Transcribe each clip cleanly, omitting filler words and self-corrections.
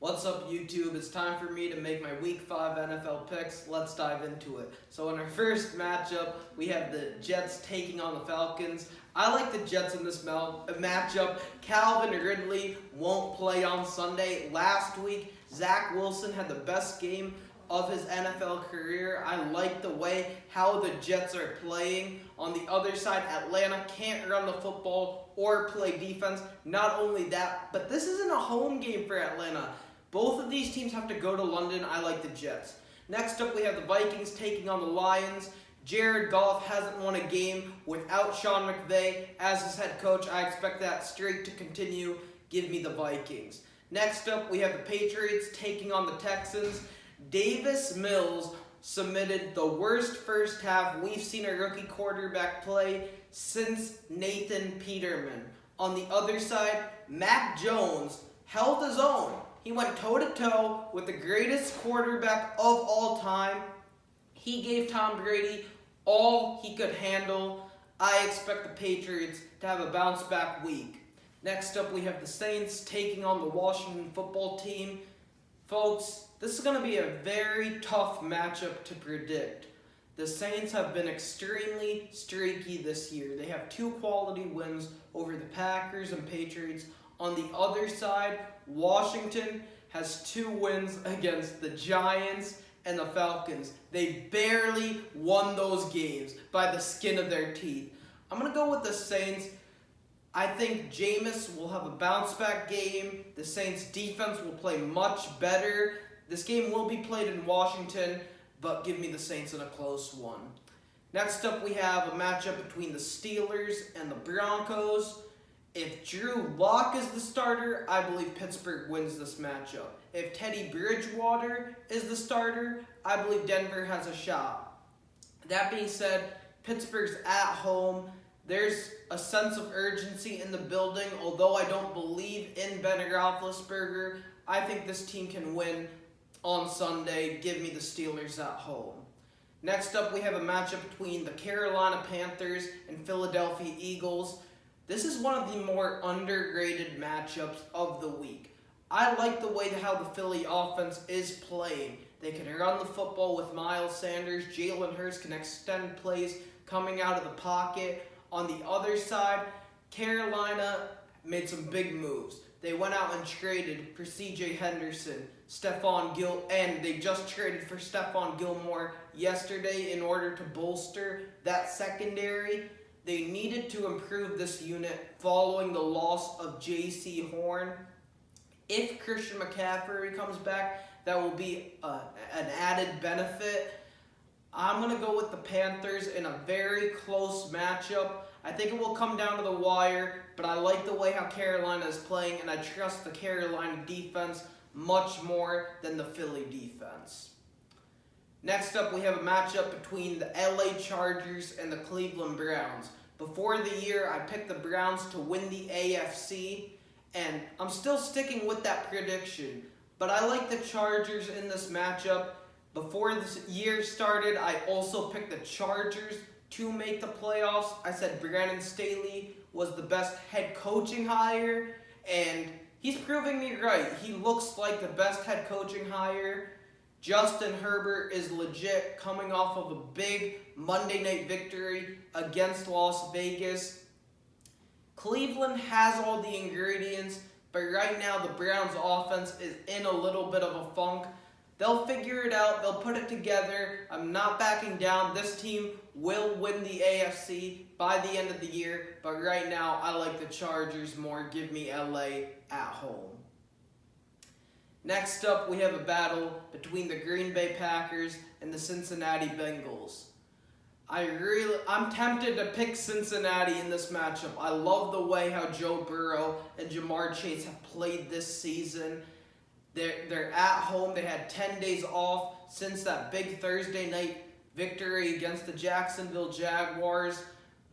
What's up, YouTube? It's time for me to make my Week 5 NFL picks. Let's dive into it. So in our first matchup, we have the Jets taking on the Falcons. I like the Jets in this matchup. Calvin Ridley won't play on Sunday. Last week, Zach Wilson had the best game of his NFL career. I like the way how the Jets are playing. On the other side, Atlanta can't run the football or play defense. Not only that, but this isn't a home game for Atlanta. Both of these teams have to go to London. I like the Jets. Next up, we have the Vikings taking on the Lions. Jared Goff hasn't won a game without Sean McVay as his head coach. I expect that streak to continue. Give me the Vikings. Next up, we have the Patriots taking on the Texans. Davis Mills submitted the worst first half we've seen a rookie quarterback play since Nathan Peterman. On the other side, Mac Jones held his own. He went toe-to-toe with the greatest quarterback of all time. He gave Tom Brady all he could handle. I expect the Patriots to have a bounce-back week. Next up, we have the Saints taking on the Washington football team. Folks, this is going to be a very tough matchup to predict. The Saints have been extremely streaky this year. They have 2 quality wins over the Packers and Patriots. On the other side, Washington has 2 wins against the Giants and the Falcons. They barely won those games by the skin of their teeth. I'm going to go with the Saints. I think Jameis will have a bounce-back game. The Saints' defense will play much better. This game will be played in Washington, but give me the Saints in a close one. Next up, we have a matchup between the Steelers and the Broncos. If Drew Lock is the starter, I believe Pittsburgh wins this matchup. If Teddy Bridgewater is the starter, I believe Denver has a shot. That being said, Pittsburgh's at home. There's a sense of urgency in the building. Although I don't believe in Ben Roethlisberger, I think this team can win on Sunday. Give me the Steelers at home. Next up, we have a matchup between the Carolina Panthers and Philadelphia Eagles. This is one of the more underrated matchups of the week. I like the way how the Philly offense is playing. They can run the football with Miles Sanders. Jalen Hurts can extend plays coming out of the pocket. On the other side, Carolina made some big moves. They went out and traded for C.J. Henderson, and they just traded for Stephon Gilmore yesterday in order to bolster that secondary. They needed to improve this unit following the loss of J.C. Horn. If Christian McCaffrey comes back, that will be an added benefit. I'm going to go with the Panthers in a very close matchup. I think it will come down to the wire, but I like the way how Carolina is playing, and I trust the Carolina defense much more than the Philly defense. Next up, we have a matchup between the LA Chargers and the Cleveland Browns. Before the year, I picked the Browns to win the AFC, and I'm still sticking with that prediction. But I like the Chargers in this matchup. Before this year started, I also picked the Chargers to make the playoffs. I said Brandon Staley was the best head coaching hire, and he's proving me right. He looks like the best head coaching hire. Justin Herbert is legit, coming off of a big Monday night victory against Las Vegas. Cleveland has all the ingredients, but right now the Browns offense is in a little bit of a funk. They'll figure it out. They'll put it together. I'm not backing down. This team will win the AFC by the end of the year, but right now I like the Chargers more. Give me LA at home. Next up, we have a battle between the Green Bay Packers and the Cincinnati Bengals. I'm tempted to pick Cincinnati in this matchup. I love the way how Joe Burrow and Jamar Chase have played this season. They're at home. They had 10 days off since that big Thursday night victory against the Jacksonville Jaguars.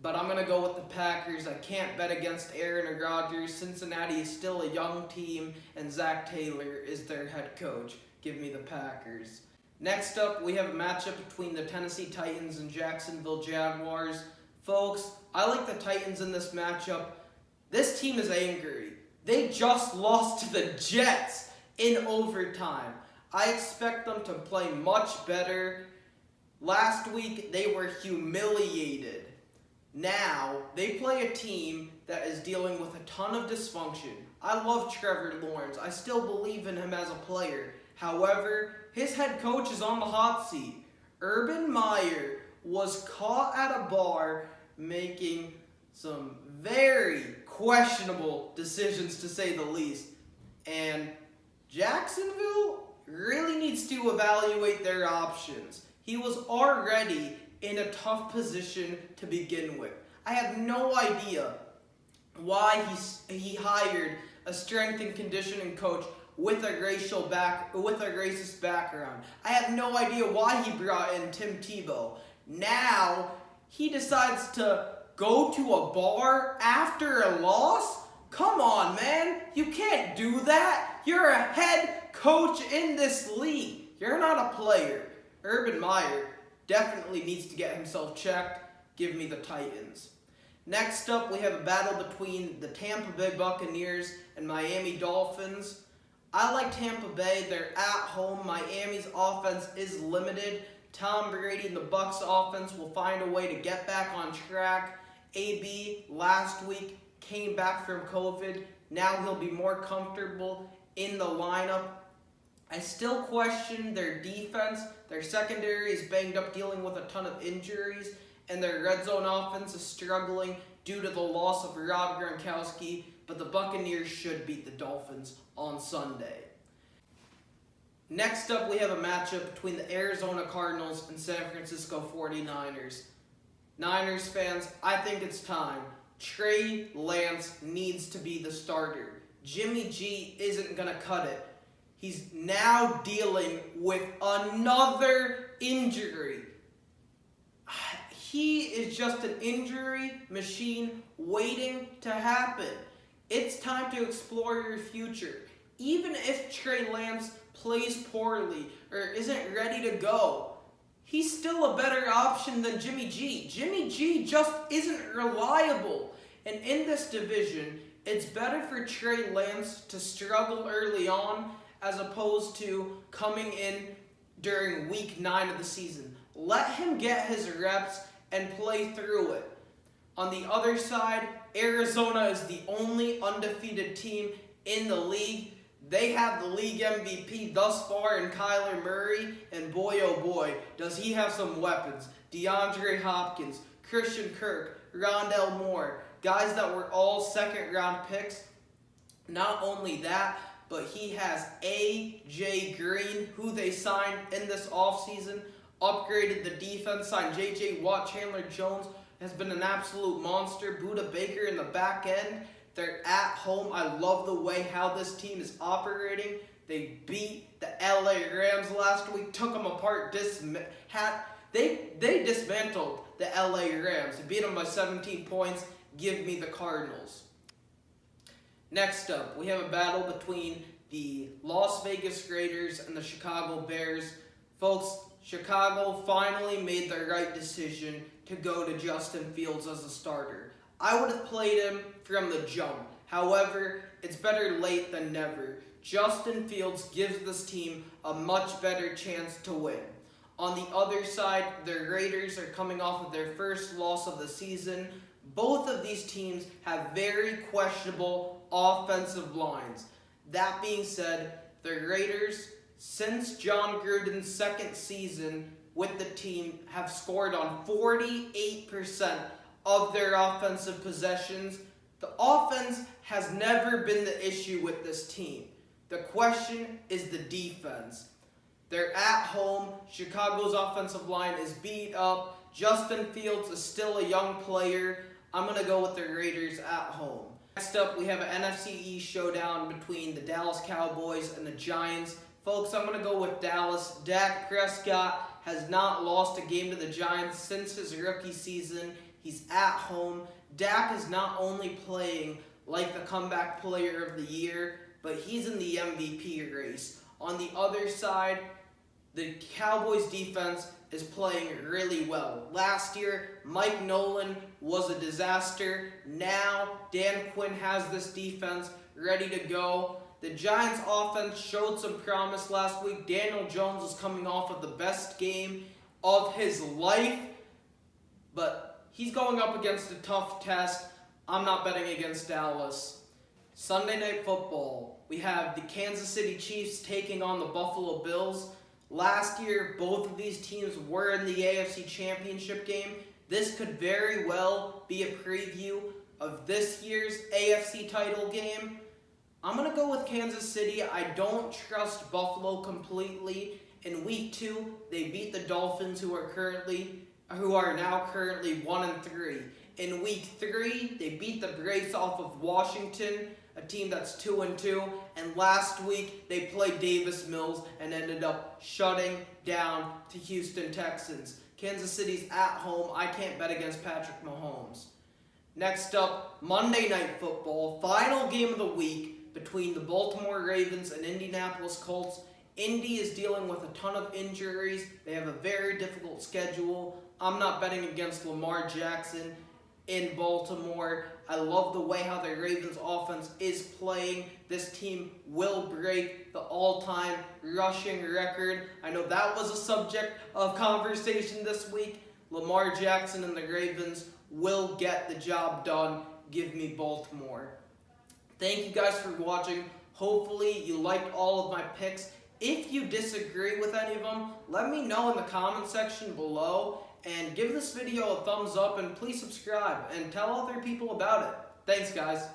But I'm going to go with the Packers. I can't bet against Aaron Rodgers. Cincinnati is still a young team, and Zach Taylor is their head coach. Give me the Packers. Next up, we have a matchup between the Tennessee Titans and Jacksonville Jaguars. Folks, I like the Titans in this matchup. This team is angry. They just lost to the Jets in overtime. I expect them to play much better. Last week, they were humiliated. Now, they play a team that is dealing with a ton of dysfunction. I love Trevor Lawrence. I still believe in him as a player. However, his head coach is on the hot seat. Urban Meyer was caught at a bar making some very questionable decisions, to say the least. And Jacksonville really needs to evaluate their options. He was already in a tough position to begin with. I have no idea why he hired a strength and conditioning coach with a racist background. I have no idea why he brought in Tim Tebow. Now he decides to go to a bar after a loss? Come on, man. You can't do that. You're a head coach in this league. You're not a player. Urban Meyer definitely needs to get himself checked. Give me the Titans. Next up, we have a battle between the Tampa Bay Buccaneers and Miami Dolphins. I like Tampa Bay. They're at home. Miami's offense is limited. Tom Brady and the Bucs offense will find a way to get back on track. AB last week came back from COVID. Now he'll be more comfortable in the lineup. I still question their defense. Their secondary is banged up, dealing with a ton of injuries, and their red zone offense is struggling due to the loss of Rob Gronkowski, but the Buccaneers should beat the Dolphins on Sunday. Next up, we have a matchup between the Arizona Cardinals and San Francisco 49ers. Niners fans, I think it's time. Trey Lance needs to be the starter. Jimmy G isn't going to cut it. He's now dealing with another injury. He is just an injury machine waiting to happen. It's time to explore your future. Even if Trey Lance plays poorly or isn't ready to go, he's still a better option than Jimmy G. Jimmy G just isn't reliable. And in this division, it's better for Trey Lance to struggle early on as opposed to coming in during week 9 of the season. Let him get his reps and play through it. On the other side, Arizona is the only undefeated team in the league. They have the league MVP thus far in Kyler Murray, and boy oh boy, does he have some weapons. DeAndre Hopkins, Christian Kirk, Rondell Moore, guys that were all second-round picks. Not only that, but he has A.J. Green, who they signed in this offseason, upgraded the defense, signed J.J. Watt, Chandler Jones, has been an absolute monster. Budda Baker in the back end. They're at home. I love the way how this team is operating. They beat the LA Rams last week, took them apart, they dismantled the LA Rams. They beat them by 17 points. Give me the Cardinals. Next up, we have a battle between the Las Vegas Raiders and the Chicago Bears. Folks, Chicago finally made the right decision to go to Justin Fields as a starter. I would have played him from the jump. However, it's better late than never. Justin Fields gives this team a much better chance to win. On the other side, the Raiders are coming off of their first loss of the season. Both of these teams have very questionable offensive lines. That being said, the Raiders, since John Gruden's second season with the team, have scored on 48% of their offensive possessions. The offense has never been the issue with this team. The question is the defense. They're at home. Chicago's offensive line is beat up. Justin Fields is still a young player. I'm going to go with the Raiders at home. Next up, we have an NFC East showdown between the Dallas Cowboys and the Giants. Folks, I'm going to go with Dallas. Dak Prescott has not lost a game to the Giants since his rookie season. He's at home. Dak is not only playing like the comeback player of the year, but he's in the MVP race. On the other side, the Cowboys defense is playing really well. Last year, Mike Nolan was a disaster. Now, Dan Quinn has this defense ready to go. The Giants offense showed some promise last week. Daniel Jones is coming off of the best game of his life, but he's going up against a tough test. I'm not betting against Dallas. Sunday Night Football. We have the Kansas City Chiefs taking on the Buffalo Bills. Last year, both of these teams were in the AFC Championship game. This could very well be a preview of this year's AFC title game. I'm going to go with Kansas City. I don't trust Buffalo completely. In week 2, they beat the Dolphins, who are now currently 1-3. In week 3, they beat the Braves off of Washington, a team that's 2-2. And last week, they played Davis Mills and ended up shutting down the Houston Texans. Kansas City's at home. I can't bet against Patrick Mahomes. Next up, Monday Night Football, final game of the week between the Baltimore Ravens and Indianapolis Colts. Indy is dealing with a ton of injuries. They have a very difficult schedule. I'm not betting against Lamar Jackson in Baltimore. I love the way how the Ravens offense is playing. This team will break the all-time rushing record. I know that was a subject of conversation this week. Lamar Jackson and the Ravens will get the job done. Give me Baltimore. Thank you guys for watching. Hopefully you liked all of my picks. If you disagree with any of them, let me know in the comment section below. And give this video a thumbs up and please subscribe and tell other people about it. Thanks guys.